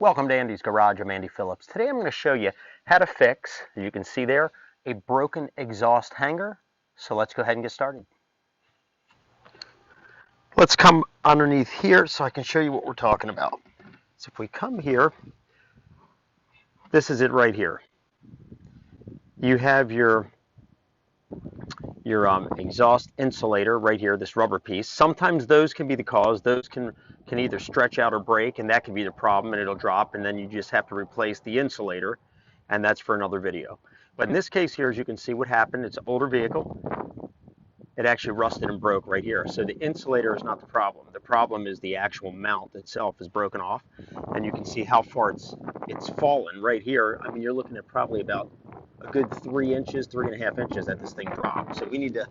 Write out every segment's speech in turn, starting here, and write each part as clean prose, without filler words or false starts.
Welcome to Andy's Garage. I'm Andy Phillips. Today I'm going to show you how to fix, as you can see there, a broken exhaust hanger. So let's go ahead and get started. Let's come underneath here so I can show you what we're talking about. So if we come here, this is it right here. You have your exhaust insulator right here, this rubber piece. Sometimes those can be the cause. Those can either stretch out or break, and that can be the problem, and it'll drop, and then you just have to replace the insulator, and that's for another video. But in this case here, as you can see what happened, it's an older vehicle. It actually rusted and broke right here. So the insulator is not the problem. The problem is the actual mount itself is broken off, and you can see how far it's fallen right here. I mean, you're looking at probably about a good 3 inches, 3.5 inches that this thing dropped. So we need to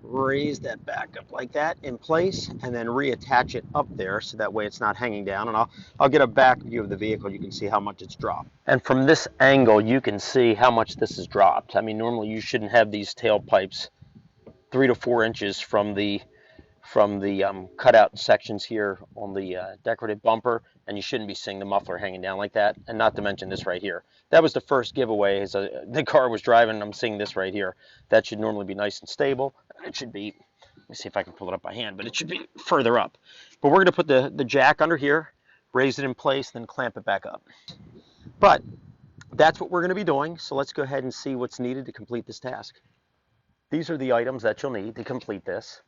raise that back up like that in place and then reattach it up there so that way it's not hanging down. And I'll get a back view of the vehicle. You can see how much it's dropped. And from this angle, you can see how much this has dropped. I mean, normally you shouldn't have these tailpipes 3 to 4 inches from the cutout sections here on the decorative bumper, and you shouldn't be seeing the muffler hanging down like that. And not to mention this right here. That was the first giveaway. As the car was driving, and I'm seeing this right here. That should normally be nice and stable. It should be, let me see if I can pull it up by hand, but it should be further up. But we're going to put the jack under here, raise it in place, then clamp it back up. But that's what we're going to be doing, so let's go ahead and see what's needed to complete this task. These are the items that you'll need to complete this.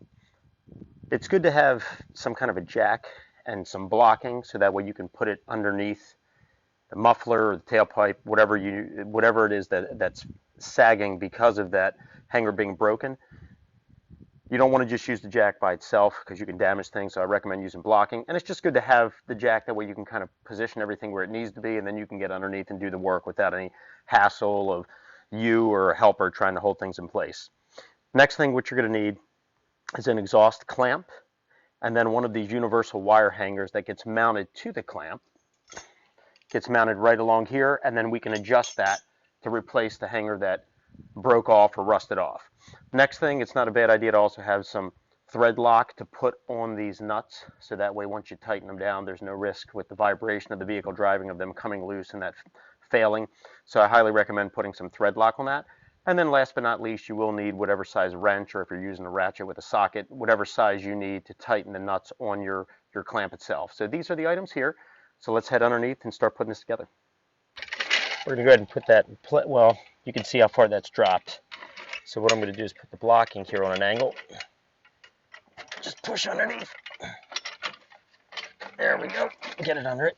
It's good to have some kind of a jack and some blocking, so that way you can put it underneath the muffler or the tailpipe, whatever it is that's sagging because of that hanger being broken. You don't want to just use the jack by itself because you can damage things, so I recommend using blocking. And it's just good to have the jack, that way you can kind of position everything where it needs to be, and then you can get underneath and do the work without any hassle of you or a helper trying to hold things in place. Next thing what you're going to need is an exhaust clamp, and then one of these universal wire hangers that gets mounted to the clamp. Gets mounted right along here, and then we can adjust that to replace the hanger that broke off or rusted off. Next thing, it's not a bad idea to also have some thread lock to put on these nuts, so that way once you tighten them down, there's no risk with the vibration of the vehicle driving of them coming loose and that failing. So I highly recommend putting some thread lock on that. And then last but not least, you will need whatever size wrench, or if you're using a ratchet with a socket, whatever size you need to tighten the nuts on your clamp itself. So these are the items here. So let's head underneath and start putting this together. We're going to go ahead and put that, well, you can see how far that's dropped. So what I'm going to do is put the blocking here on an angle. Just push underneath. There we go. Get it under it.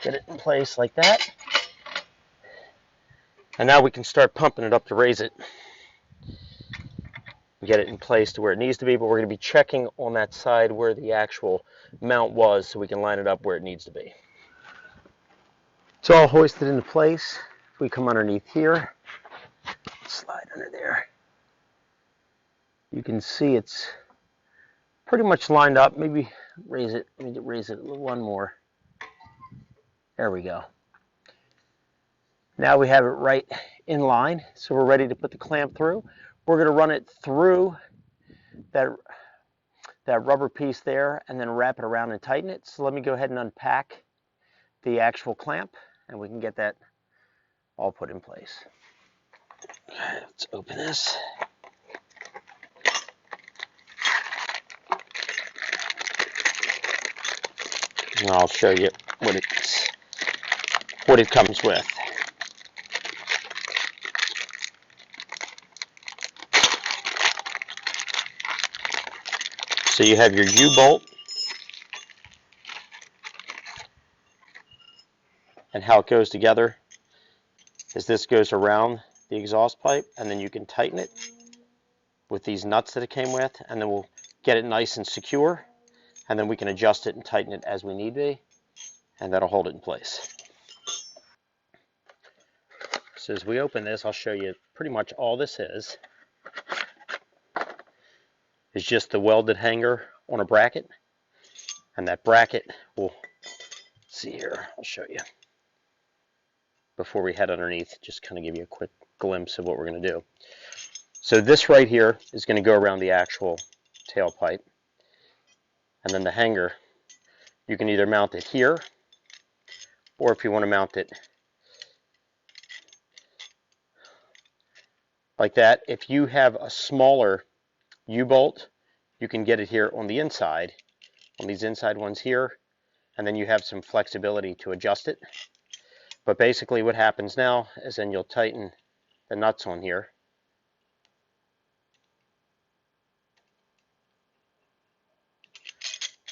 Get it in place like that. And now we can start pumping it up to raise it. Get it in place to where it needs to be, but we're going to be checking on that side where the actual mount was so we can line it up where it needs to be. It's all hoisted into place. If we come underneath here, slide under there, you can see it's pretty much lined up. Maybe raise it, let me raise it one more. There we go. Now we have it right in line, so we're ready to put the clamp through. We're going to run it through that rubber piece there and then wrap it around and tighten it. So let me go ahead and unpack the actual clamp, and we can get that all put in place. Okay, let's open this. And I'll show you what it comes with. So you have your U-bolt, and how it goes together is this goes around the exhaust pipe, and then you can tighten it with these nuts that it came with, and then we'll get it nice and secure, and then we can adjust it and tighten it as we need be, and that'll hold it in place. So as we open this, I'll show you pretty much all this is just the welded hanger on a bracket, and that bracket will, see here, I'll show you before we head underneath, just kind of give you a quick glimpse of what we're going to do. So this right here is going to go around the actual tailpipe, and then the hanger You can either mount it here, or if you want to mount it like that. If you have a smaller U-bolt, you can get it here on the inside, on these inside ones here, and then you have some flexibility to adjust it. But basically what happens now is then you'll tighten the nuts on here.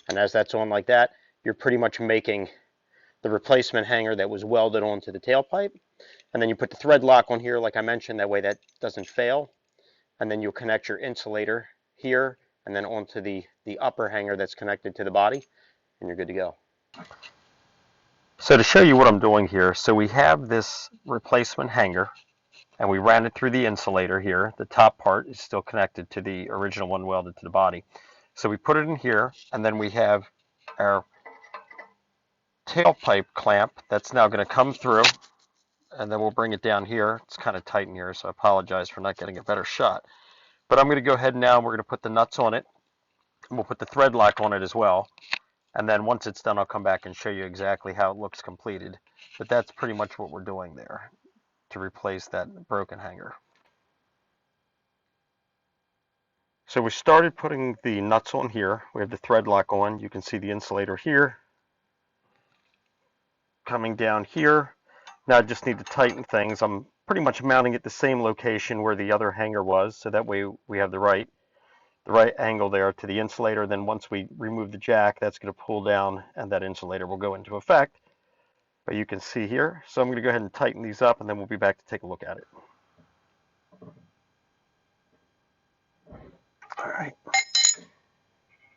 And as that's on like that, you're pretty much making the replacement hanger that was welded onto the tailpipe. And then you put the thread lock on here, like I mentioned, that way that doesn't fail. And then you'll connect your insulator here and then onto the upper hanger that's connected to the body, and you're good to go. So to show you what I'm doing here, so we have this replacement hanger and we ran it through the insulator here. The top part is still connected to the original one welded to the body. So we put it in here, and then we have our tailpipe clamp that's now going to come through, and then we'll bring it down here. It's kind of tight in here, so I apologize for not getting a better shot. But I'm going to go ahead now and we're going to put the nuts on it, and we'll put the thread lock on it as well. And then once it's done, I'll come back and show you exactly how it looks completed. But that's pretty much what we're doing there to replace that broken hanger. So we started putting the nuts on here. We have the thread lock on. You can see the insulator here, coming down here. Now I just need to tighten things. I'm pretty much mounting it the same location where the other hanger was, so that way we have the right angle there to the insulator. Then once we remove the jack, that's going to pull down and that insulator will go into effect. But you can see here. So I'm going to go ahead and tighten these up, and then we'll be back to take a look at it. All right.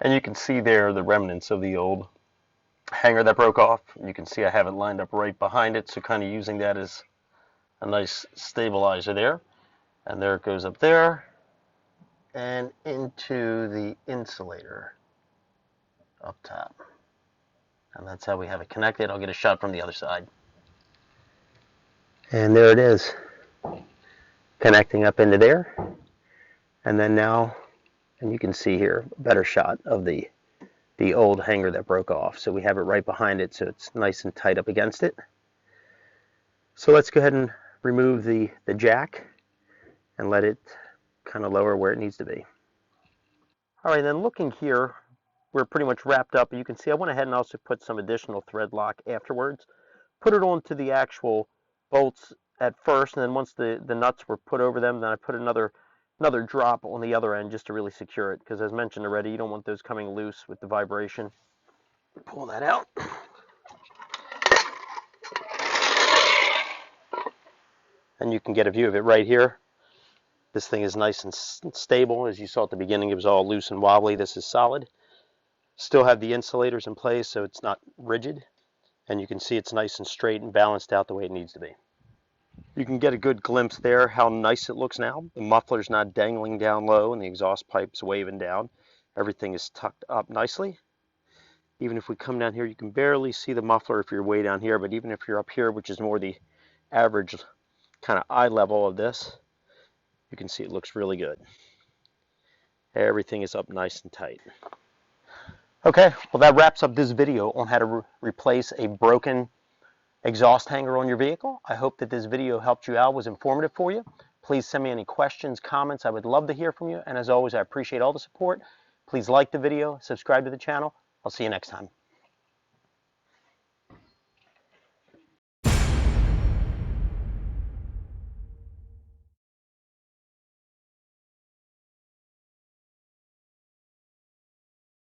And you can see there the remnants of the old hanger that broke off. You can see I have it lined up right behind it, so kind of using that as a nice stabilizer there. And there it goes up there and into the insulator up top. And that's how we have it connected. I'll get a shot from the other side. And there it is, connecting up into there. And then now, and you can see here a better shot of the old hanger that broke off. So we have it right behind it, so it's nice and tight up against it. So let's go ahead and remove the jack and let it kind of lower where it needs to be. All right, then looking here, we're pretty much wrapped up. You can see I went ahead and also put some additional thread lock afterwards. Put it onto the actual bolts at first, and then once the nuts were put over them, then I put another drop on the other end just to really secure it, because as mentioned already, you don't want those coming loose with the vibration. Pull that out. And you can get a view of it right here. This thing is nice and stable. As you saw at the beginning, it was all loose and wobbly. This is solid. Still have the insulators in place, so it's not rigid. And you can see it's nice and straight and balanced out the way it needs to be. You can get a good glimpse there how nice it looks now. The muffler's not dangling down low and the exhaust pipe's waving down. Everything is tucked up nicely. Even if we come down here, you can barely see the muffler if you're way down here, but even if you're up here, which is more the average kind of eye level of this, you can see it looks really good. Everything is up nice and tight. Okay, well that wraps up this video on how to replace a broken exhaust hanger on your vehicle. I hope that this video helped you out, was informative for you. Please send me any questions, comments. I would love to hear from you. And as always, I appreciate all the support. Please like the video, subscribe to the channel. I'll see you next time.